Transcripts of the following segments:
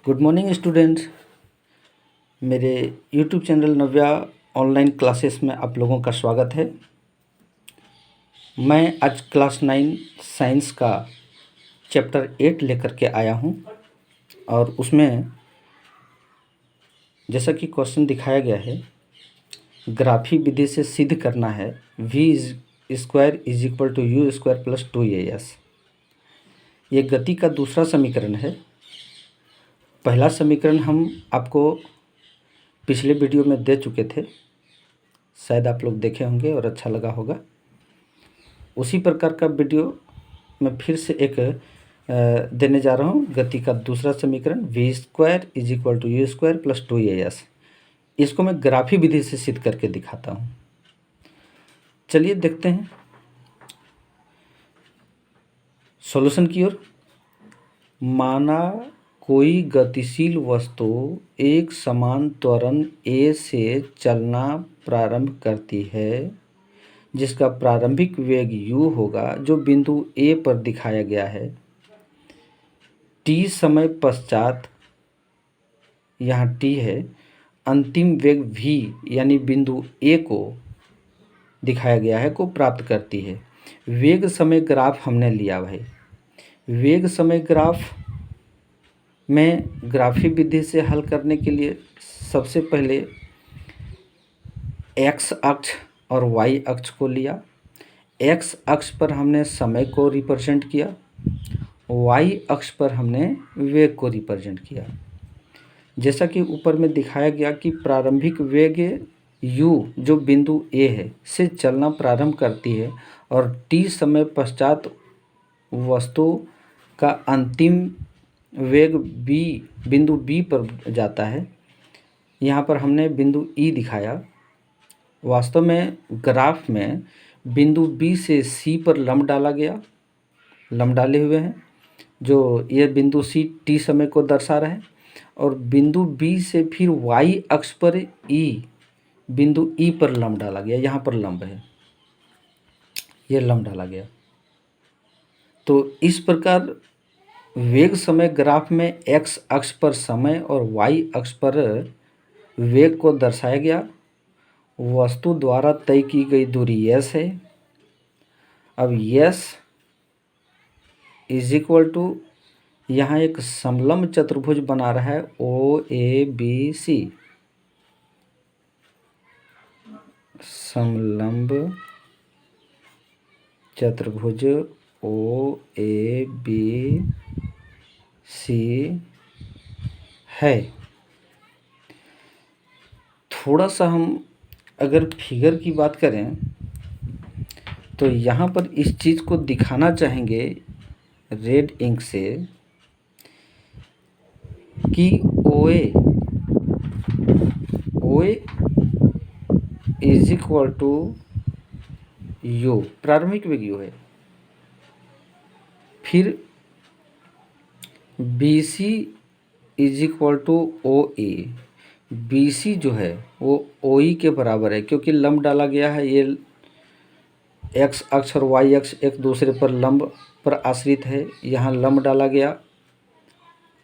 Good morning students. मेरे YouTube channel नव्या online classes में आप लोगों का स्वागत है। मैं आज क्लास 9 साइंस का चैप्टर 8 लेकर के आया हूं और उसमें जैसा कि क्वेश्चन दिखाया गया है, ग्राफी विधि से सिद्ध करना है v square is equal to U square plus 2as। ये गति का दूसरा समीकरण है। पहला समीकरण हम आपको पिछले वीडियो में दे चुके थे, शायद आप लोग देखे होंगे और अच्छा लगा होगा। उसी प्रकार का वीडियो मैं फिर से एक देने जा रहा हूँ। गति का दूसरा समीकरण v square is equal to U square plus 2as। इसको मैं ग्राफी विधि से सिद्ध करके दिखाता हूँ। चलिए देखते हैं सॉल्यूशन की ओर। माना कोई गतिशील वस्तु एक समान त्वरण a से चलना प्रारंभ करती है, जिसका प्रारंभिक वेग u होगा, जो बिंदु a पर दिखाया गया है। t समय पश्चात, यहाँ t है, अंतिम वेग v यानी बिंदु a को दिखाया गया है को प्राप्त करती है। वेग समय ग्राफ हमने लिया भाई। वेग समय ग्राफ में ग्राफी विधि से हल करने के लिए सबसे पहले x अक्ष और y अक्ष को लिया। x अक्ष पर हमने समय को रिप्रेजेंट किया, y अक्ष पर हमने वेग को रिप्रेजेंट किया। जैसा कि ऊपर में दिखाया गया कि प्रारंभिक वेग u जो बिंदु a है से चलना प्रारंभ करती है और t समय पश्चात वस्तु का अंतिम वेग b बिंदु b पर जाता है। यहाँ पर हमने बिंदु e दिखाया। वास्तव में ग्राफ में बिंदु b से c पर लंब डाला गया, लंब डाले हुए हैं, जो ये बिंदु c t समय को दर्शा रहा है। और बिंदु b से फिर y अक्ष पर e बिंदु e पर लंब डाला गया। यहाँ पर लंब है, ये लंब डाला गया। तो इस प्रकार वेग समय ग्राफ में x अक्ष पर समय और y अक्ष पर वेग को दर्शाया गया। वस्तु द्वारा तय की गई दूरी s है। अब s इज इक्वल टू, यहाँ एक समलंब चतुर्भुज बना रहा है OABC, समलंब चतुर्भुज OABC है। थोड़ा सा हम अगर फिगर की बात करें तो यहाँ पर इस चीज़ को दिखाना चाहेंगे रेड इंक से कि OA is equal to U, प्रारंभिक वेग U है। फिर BC is equal to OE। BC जो है वो OE के बराबर है, क्योंकि लंब डाला गया है। ये x अक्ष और y अक्ष एक दूसरे पर लंब पर आश्रित है। यहाँ लंब डाला गया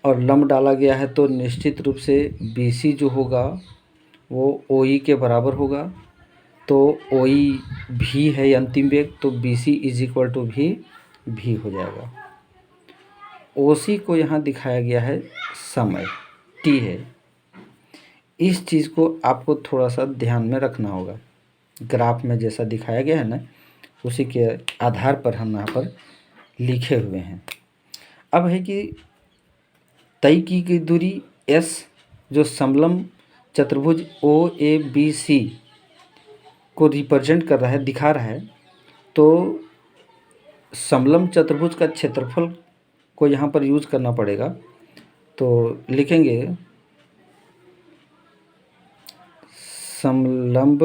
और लंब डाला गया है, तो निश्चित रूप से BC जो होगा वो OE के बराबर होगा। तो OE भी है अंतिम वेग, तो BC इज इक्वल टू भी हो जाएगा। OC को यहाँ दिखाया गया है समय t है। इस चीज़ को आपको थोड़ा सा ध्यान में रखना होगा। ग्राफ में जैसा दिखाया गया है ना, उसी के आधार पर हम यहाँ पर लिखे हुए हैं। अब है कि तय की गई दूरी s जो समलंब चतुर्भुज OABC को रिप्रेजेंट कर रहा है, दिखा रहा है, तो समलंब चतुर्भुज का क्षेत्रफल को यहाँ पर यूज करना पड़ेगा। तो लिखेंगे समलंब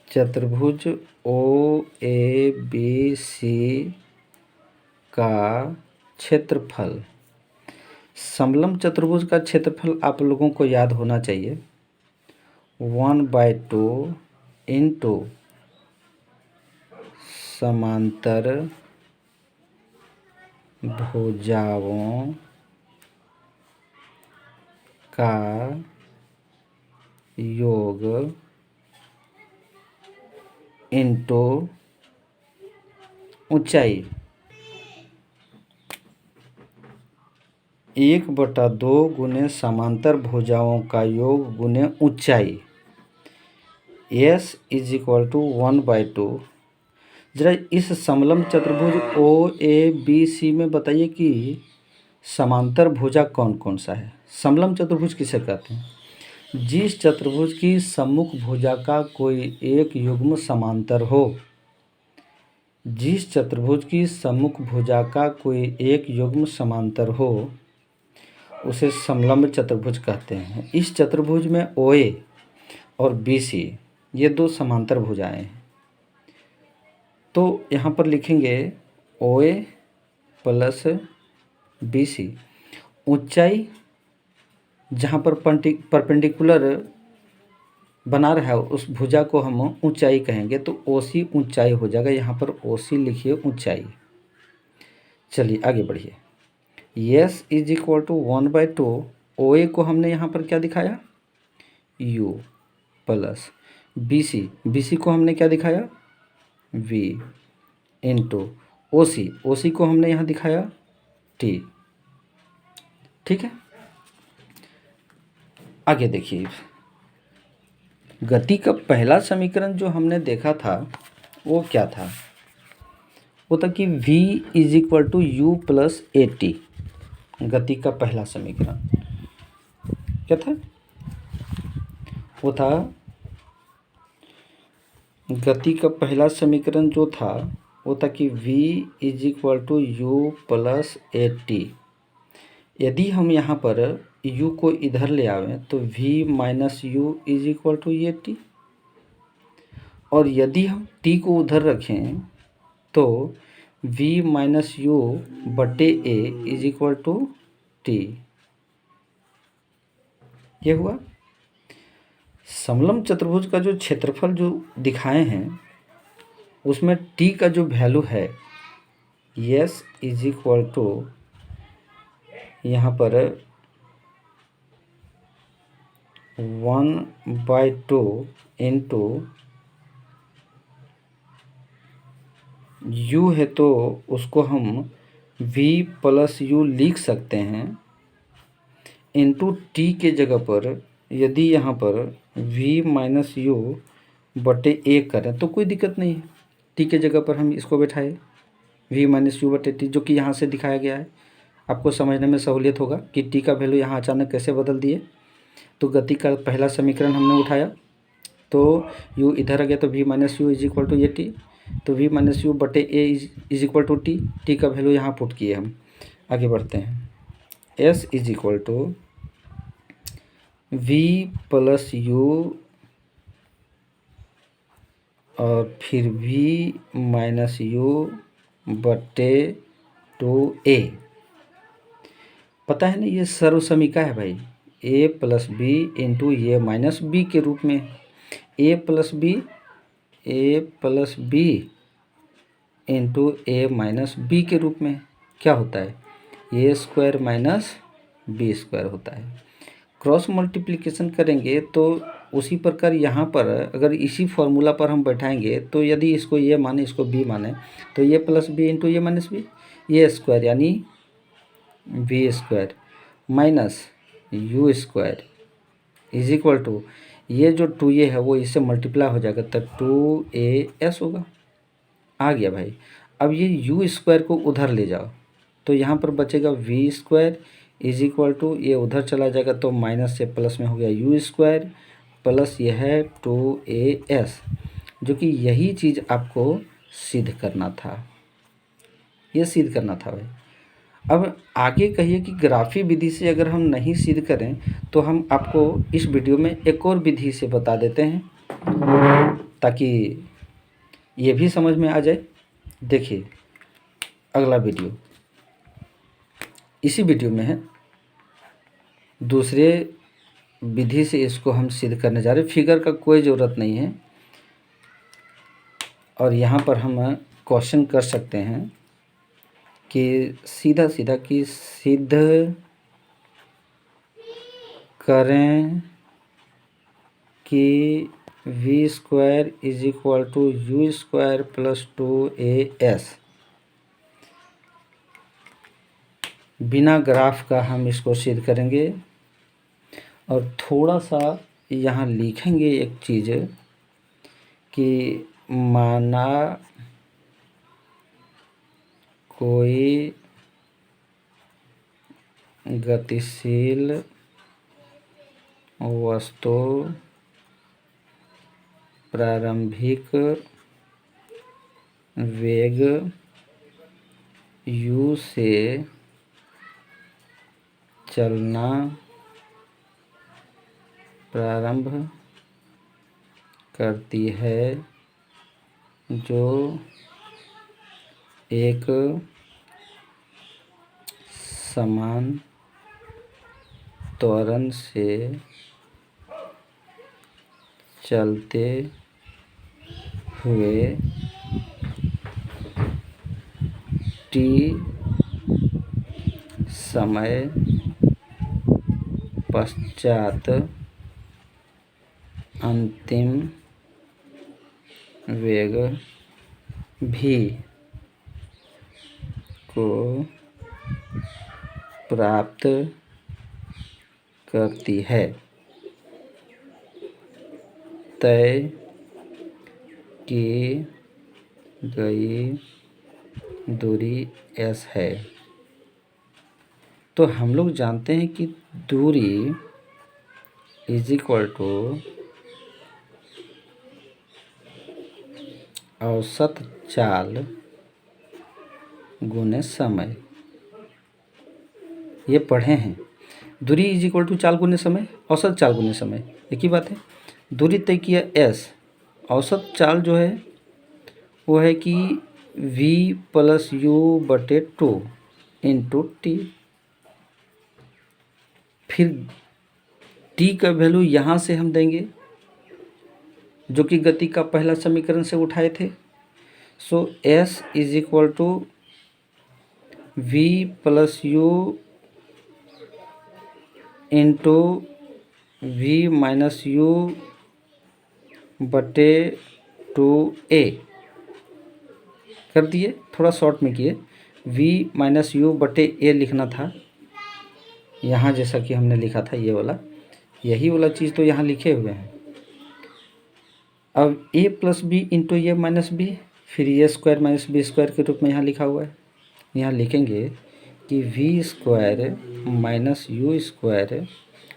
चतुर्भुज OABC का क्षेत्रफल। समलंब चतुर्भुज का क्षेत्रफल आप लोगों को याद होना चाहिए, 1/2 इंटू समांतर भुजाओं का योग इंटू ऊंचाई 1/2 गुने समांतर भुजाओं का योग गुने ऊंचाई S इज इक्वल टू 1/2। जरा इस समलंब चतुर्भुज OABC में बताइए कि समांतर भुजा कौन कौन सा है। समलंब चतुर्भुज किसे कहते हैं? जिस चतुर्भुज की सम्मुख भुजा का कोई एक युग्म समांतर हो। जिस चतुर्भुज की सम्मुख भुजा का कोई एक युग्म समांतर हो उसे समलंब चतुर्भुज कहते हैं। इस चतुर्भुज में OA और BC ये दो समांतर भुजाएं हैं। तो यहाँ पर लिखेंगे OA प्लस BC। ऊंचाई जहाँ पर परपेंडिकुलर बना रहा है उस भुजा को हम ऊंचाई कहेंगे, तो OC ऊंचाई हो जाएगा। यहाँ पर OC लिखिए ऊंचाई। चलिए आगे बढ़िए। S is equal to 1/2। OA को हमने यहाँ पर क्या दिखाया U प्लस BC को हमने क्या दिखाया V इंटू OC को हमने यहाँ दिखाया T। ठीक है, आगे देखिए। गति का पहला समीकरण जो हमने देखा था वो क्या था? वो था कि V is equal to U plus AT। गति का पहला समीकरण क्या था? वो था गति का पहला समीकरण जो था वो था कि V is equal to U plus AT। यदि हम यहाँ पर U को इधर ले आवें तो V minus U is equal to AT, और यदि हम T को उधर रखें तो V माइनस U बटे A is equal to T। ये हुआ। समलंब चतुर्भुज का जो क्षेत्रफल जो दिखाए हैं उसमें T का जो वैल्यू है S इज इक्वल टू यहाँ पर 1/2 इंटू U है तो उसको हम V प्लस U लिख सकते हैं, इंटू T के जगह पर यदि यहाँ पर V माइनस U बटे A करें तो कोई दिक्कत नहीं है। T के जगह पर हम इसको बैठाए V माइनस U बटे T, जो कि यहाँ से दिखाया गया है। आपको समझने में सहूलियत होगा कि T का वैल्यू यहाँ अचानक कैसे बदल दिए। तो गति का पहला समीकरण हमने उठाया तो U इधर आ गया तो V minus U is equal to AT, तो V माइनस U बटे A is equal to T का वैल्यू यहाँ पुट किए हम। आगे बढ़ते हैं। S is equal to V plus U और फिर V माइनस U बटे 2A। पता है ना, ये सर्वसमीका है भाई। A plus B into A minus B के रूप में। A plus B into A minus B के रूप में क्या होता है? A square minus B square होता है। क्रॉस मल्टीप्लिकेशन करेंगे तो उसी प्रकार यहाँ पर अगर इसी फॉर्मूला पर हम बैठाएंगे तो यदि इसको A माने इसको B माने तो A plus B into A minus B, A square यानी B square minus U square is equal to ये जो 2A है वो इससे मल्टीप्लाई हो जाएगा तो 2AS होगा। आ गया भाई। अब ये U स्क्वायर को उधर ले जाओ तो यहाँ पर बचेगा V square is equal to ये उधर चला जाएगा तो माइनस से प्लस में हो गया U स्क्वायर प्लस यह है 2AS, जो कि यही चीज़ आपको सिद्ध करना था। ये सिद्ध करना था भाई। अब आगे कहिए कि ग्राफी विधि से अगर हम नहीं सिद्ध करें तो हम आपको इस वीडियो में एक और विधि से बता देते हैं ताकि ये भी समझ में आ जाए। देखिए अगला वीडियो इसी वीडियो में है, दूसरे विधि से इसको हम सिद्ध करने जा रहे हैं। फिगर का कोई ज़रूरत नहीं है और यहाँ पर हम क्वेश्चन कर सकते हैं कि सीधा सीधा कि सिद्ध करें कि V square is equal to U square plus 2AS। बिना ग्राफ का हम इसको सिद्ध करेंगे और थोड़ा सा यहाँ लिखेंगे एक चीज़ कि माना कोई गतिशील वस्तु प्रारंभिक वेग u से चलना प्रारंभ करती है, जो एक समान त्वरण से चलते हुए t समय पश्चात अंतिम वेग v को प्राप्त करती है। तय की गई दूरी s है। तो हम लोग जानते हैं कि दूरी इज इक्वल टू औसत चाल गुने समय। ये पढ़े हैं, दूरी इज इक्वल टू चाल गुने समय, औसत चाल गुने समय, एक ही बात है। दूरी तय किया s, औसत चाल जो है वो है कि v प्लस यू बटे 2 इंटू टी। फिर t का वैल्यू यहाँ से हम देंगे जो कि गति का पहला समीकरण से उठाए थे। So s is equal to v plus U into v minus you बटे 2a कर दिए। थोड़ा शॉर्ट में किए, v माइनस यू बटे a लिखना था यहाँ, जैसा कि हमने लिखा था ये वाला, यही वाला चीज़ तो यहाँ लिखे हुए हैं। अब a plus B into A minus B, फिर A square minus B square के रूप में यहाँ लिखा हुआ है। यहाँ लिखेंगे कि v square minus U square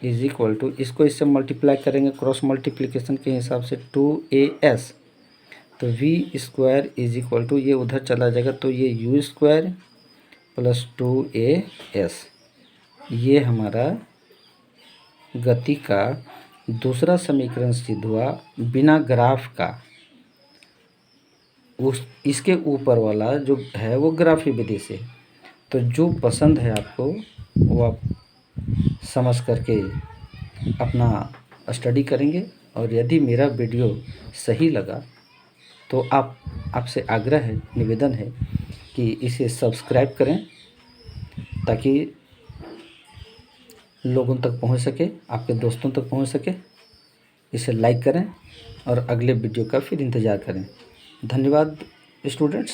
is equal to, इसको इससे मल्टीप्लाई करेंगे क्रॉस मल्टीप्लिकेशन के हिसाब से 2as, तो v square is equal to ये उधर चला जाएगा तो ये यू स्क्वायर प्लस 2as। ये हमारा गति का दूसरा समीकरण सिद्ध हुआ बिना ग्राफ का। इसके ऊपर वाला जो है वो ग्राफी विधि से। तो जो पसंद है आपको वो आप समझ करके अपना स्टडी करेंगे, और यदि मेरा वीडियो सही लगा तो आपसे आग्रह है, निवेदन है कि इसे सब्सक्राइब करें ताकि लोगों तक पहुंच सके, आपके दोस्तों तक पहुंच सके। इसे लाइक करें और अगले वीडियो का फिर इंतज़ार करें। धन्यवाद स्टूडेंट्स।